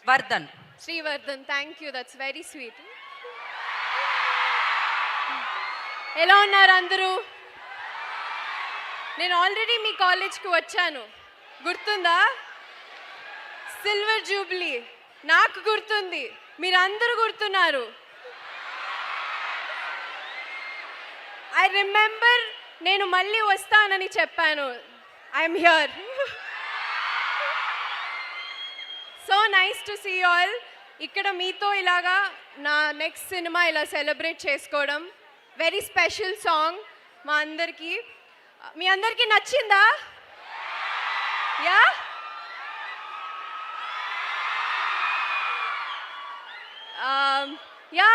Vardhan. Srivardhan, thank you, that's very sweet. ఎలా ఉన్నారు అందరూ? నేను ఆల్రెడీ మీ కాలేజ్కి వచ్చాను, గుర్తుందా? సిల్వర్ జూబ్లీ, నాకు గుర్తుంది, మీరందరూ గుర్తున్నారు. ఐ రిమెంబర్, నేను మళ్ళీ వస్తానని చెప్పాను. I'm here. So nice to see all. ఇక్కడ మీతో ఇలాగా నా నెక్స్ట్ సినిమా ఇలా సెలబ్రేట్ చేసుకోవడం, వెరీ స్పెషల్ సాంగ్ మా అందరికీ. మీ అందరికీ నచ్చిందా? Yeah, yeah.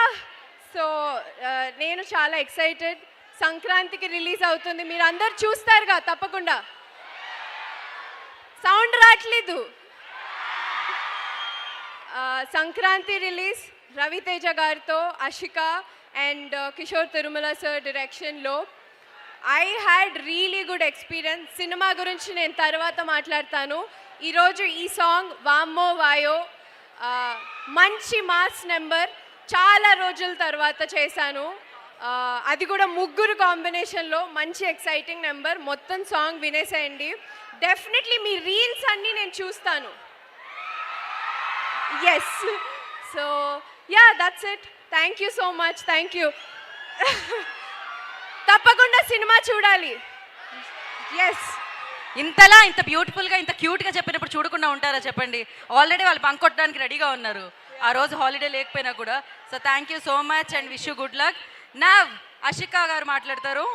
సో నేను చాలా ఎక్సైటెడ్. సంక్రాంతికి రిలీజ్ అవుతుంది, మీరు అందరు చూస్తారుగా తప్పకుండా. సౌండ్ రావట్లేదు. సంక్రాంతి రిలీజ్ రవితేజ గారితో, అషిక అండ్ కిషోర్ తిరుమల సార్ డైరెక్షన్లో. I had really good experience. Cinema గురించి నేను తర్వాత మాట్లాడతాను. ఈరోజు ఈ సాంగ్ వామ్మో వాయో మంచి మాస్ నెంబర్, చాలా రోజుల తర్వాత చేశాను. అది కూడా ముగ్గురు కాంబినేషన్లో, మంచి ఎక్సైటింగ్ నెంబర్. మొత్తం సాంగ్ వినేసేయండి. డెఫినెట్లీ మీ రీల్స్ అన్నీ నేను చూస్తాను. Yes. So yeah, that's it. Thank you so much. Thank you. తప్పకుండా సినిమా చూడాలి. ఎస్. ఇంతలా ఇంత బ్యూటిఫుల్గా ఇంత క్యూట్గా చెప్పినప్పుడు చూడకుండా ఉంటారా చెప్పండి? ఆల్రెడీ వాళ్ళు బంక్ కొట్టడానికి రెడీగా ఉన్నారు, ఆ రోజు హాలిడే లేకపోయినా కూడా. So thank you so much and wish you good luck. నా అషికా గారు మాట్లాడతారు.